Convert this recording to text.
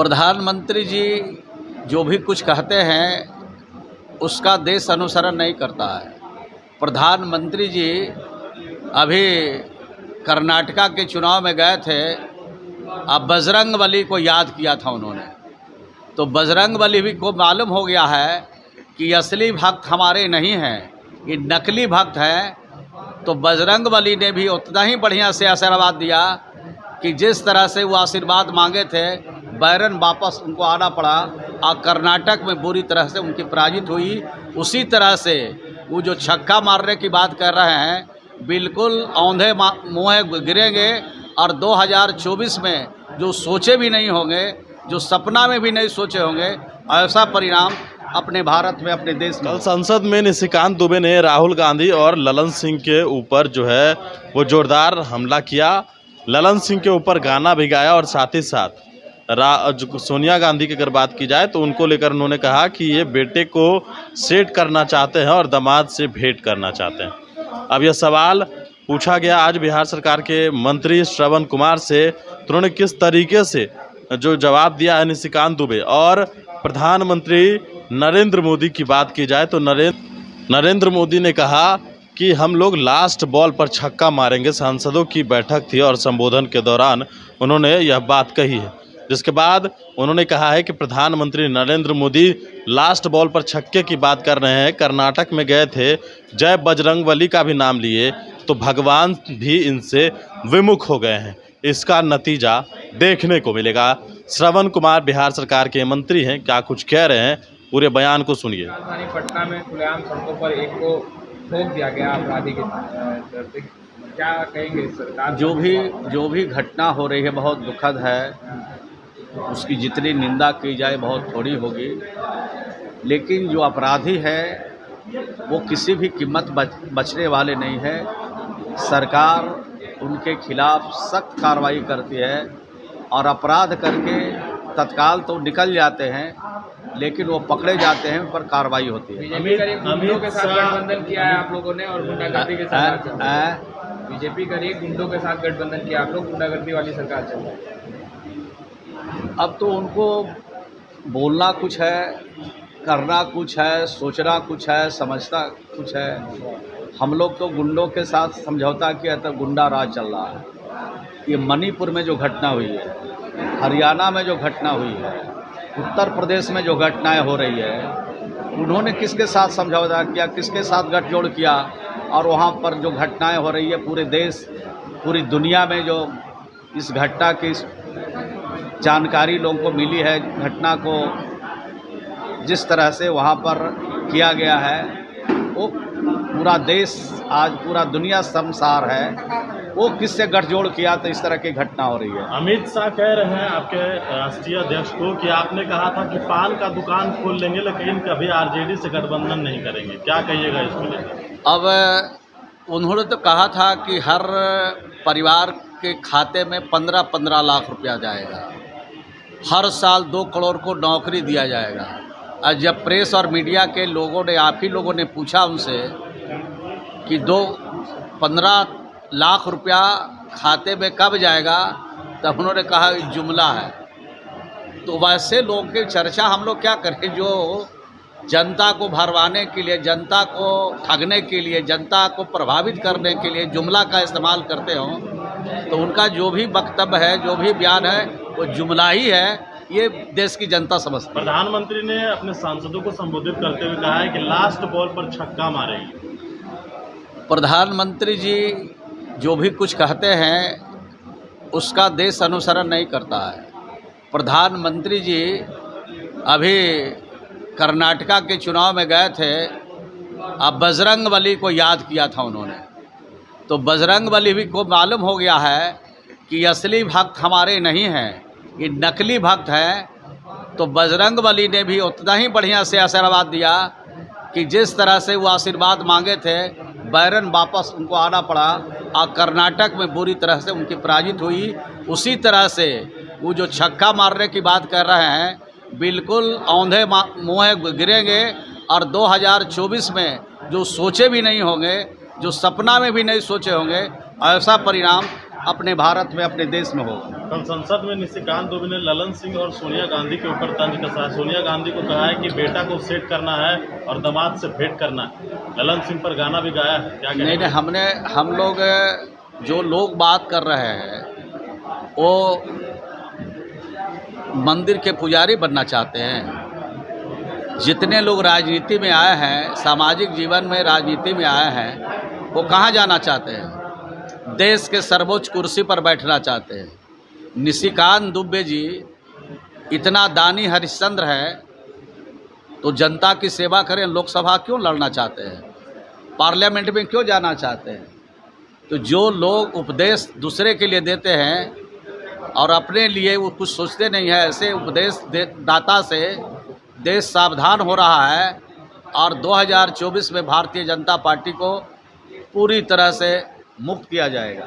प्रधानमंत्री जी जो भी कुछ कहते हैं उसका देश अनुसरण नहीं करता है। प्रधानमंत्री जी अभी कर्नाटका के चुनाव में गए थे, अब बजरंगबली को याद किया था उन्होंने, तो बजरंगबली भी को मालूम हो गया है कि असली भक्त हमारे नहीं हैं, ये नकली भक्त हैं। तो बजरंगबली ने भी उतना ही बढ़िया से आशीर्वाद दिया कि जिस तरह से वो आशीर्वाद मांगे थे, बैरन वापस उनको आना पड़ा और कर्नाटक में बुरी तरह से उनकी पराजित हुई। उसी तरह से वो जो छक्का मारने की बात कर रहे हैं, बिल्कुल औंधे मुँह गिरेंगे और 2024 में जो सोचे भी नहीं होंगे, जो सपना में भी नहीं सोचे होंगे, ऐसा परिणाम अपने भारत में, अपने देश में। कल संसद में निशिकांत दुबे ने राहुल गांधी और ललन सिंह के ऊपर जो है वो जोरदार हमला किया। ललन सिंह के ऊपर गाना भी गाया और साथ ही साथ सोनिया गांधी की अगर बात की जाए तो उनको लेकर उन्होंने कहा कि ये बेटे को सेट करना चाहते हैं और दामाद से भेंट करना चाहते हैं। अब यह सवाल पूछा गया आज बिहार सरकार के मंत्री श्रवण कुमार से, तो उन्होंने किस तरीके से जो जवाब दिया है निशिकांत दुबे। और प्रधानमंत्री नरेंद्र मोदी की बात की जाए तो नरेंद्र मोदी ने कहा कि हम लोग लास्ट बॉल पर छक्का मारेंगे। सांसदों की बैठक थी और संबोधन के दौरान उन्होंने यह बात कही है, जिसके बाद उन्होंने कहा है कि प्रधानमंत्री नरेंद्र मोदी लास्ट बॉल पर छक्के की बात कर रहे हैं। कर्नाटक में गए थे, जय बजरंगबली का भी नाम लिए, तो भगवान भी इनसे विमुख हो गए हैं। इसका नतीजा देखने को मिलेगा। श्रवण कुमार बिहार सरकार के मंत्री हैं, क्या कुछ कह रहे हैं, पूरे बयान को सुनिए। राजधानी पटना में खुलेआम सड़कों पर एक को ठोक दिया गया अपराधी के डरते, क्या कहेंगे सरकार? जो भी घटना हो रही है बहुत दुखद है, उसकी जितनी निंदा की जाए बहुत थोड़ी होगी, लेकिन जो अपराधी है वो किसी भी कीमत बचने वाले नहीं है। सरकार उनके खिलाफ सख्त कार्रवाई करती है और अपराध करके तत्काल तो निकल जाते हैं, लेकिन वो पकड़े जाते हैं, उन पर कार्रवाई होती है। गुंडों के साथ गठबंधन किया है आप लोगों ने और गुंडागर्दी के साथ बीजेपी करिए, गुंडों के साथ गठबंधन किया आप लोग, गुंडागर्दी वाली सरकार चल रही है। अब तो उनको बोलना कुछ है, करना कुछ है, सोचना कुछ है, समझना कुछ है। हम लोग तो गुंडों के साथ समझौता किया तो गुंडा राज चल रहा है। ये मणिपुर में जो घटना हुई है, हरियाणा में जो घटना हुई है, उत्तर प्रदेश में जो घटनाएं हो रही है, उन्होंने किसके साथ समझौता किया, किसके साथ गठजोड़ किया, और वहाँ पर जो घटनाएं हो रही है पूरे देश, पूरी दुनिया में जो इस घटना की जानकारी लोगों को मिली है, घटना को जिस तरह से वहाँ पर किया गया है, वो पूरा देश, आज पूरा दुनिया शर्मसार है। वो किससे गठजोड़ किया तो इस तरह की घटना हो रही है। अमित शाह कह रहे हैं आपके राष्ट्रीय अध्यक्ष को कि आपने कहा था कि पान का दुकान खोल लेंगे लेकिन कभी आरजेडी से गठबंधन नहीं करेंगे, क्या कहिएगा इसको लेकर? अब उन्होंने तो कहा था कि हर परिवार के खाते में 15-15 लाख रुपया जाएगा, हर साल 2 करोड़ को नौकरी दिया जाएगा। और जब प्रेस और मीडिया के लोगों ने, आप ही लोगों ने पूछा उनसे कि 15 लाख रुपया खाते में कब जाएगा, तब उन्होंने कहा जुमला है। तो वैसे लोगों की चर्चा हम लोग क्या करें जो जनता को भरवाने के लिए, जनता को ठगने के लिए, जनता को प्रभावित करने के लिए जुमला का इस्तेमाल करते हों, तो उनका जो भी वक्तव्य है, जो भी बयान है, वो जुमला ही है, ये देश की जनता समझती है। प्रधानमंत्री ने अपने सांसदों को संबोधित करते हुए कहा है कि लास्ट बॉल पर छक्का मारेंगे। प्रधानमंत्री जी जो भी कुछ कहते हैं उसका देश अनुसरण नहीं करता है। प्रधानमंत्री जी अभी कर्नाटका के चुनाव में गए थे, अब बजरंगबली को याद किया था उन्होंने, तो बजरंगबली भी को मालूम हो गया है कि असली भक्त हमारे नहीं हैं, ये नकली भक्त हैं। तो बजरंगबली ने भी उतना ही बढ़िया से आशीर्वाद दिया कि जिस तरह से वो आशीर्वाद मांगे थे, बैरन वापस उनको आना पड़ा और कर्नाटक में बुरी तरह से उनकी पराजित हुई। उसी तरह से वो जो छक्का मारने की बात कर रहे हैं, बिल्कुल औंधे मुँह गिरेंगे और 2024 में जो सोचे भी नहीं होंगे, जो सपना में भी नहीं सोचे होंगे, ऐसा परिणाम अपने भारत में, अपने देश में होगा। कल संसद में निशिकांत दुबे ने ललन सिंह और सोनिया गांधी के ऊपर तंज कसा है। सोनिया गांधी को कहा है कि बेटा को सेट करना है और दामाद से भेंट करना है। ललन सिंह पर गाना भी गाया है, क्या नहीं, हम लोग जो लोग बात कर रहे हैं वो मंदिर के पुजारी बनना चाहते हैं। जितने लोग राजनीति में आए हैं, सामाजिक जीवन में राजनीति में आए हैं, वो कहाँ जाना चाहते हैं? देश के सर्वोच्च कुर्सी पर बैठना चाहते हैं। निशिकांत दुबे जी इतना दानी हरिश्चंद्र है तो जनता की सेवा करें, लोकसभा क्यों लड़ना चाहते हैं? पार्लियामेंट में क्यों जाना चाहते हैं? तो जो लोग उपदेश दूसरे के लिए देते हैं और अपने लिए वो कुछ सोचते नहीं है, ऐसे उपदेश दाता से देश सावधान हो रहा है। और 2024 में भारतीय जनता पार्टी को पूरी तरह से मुक्त किया जाएगा।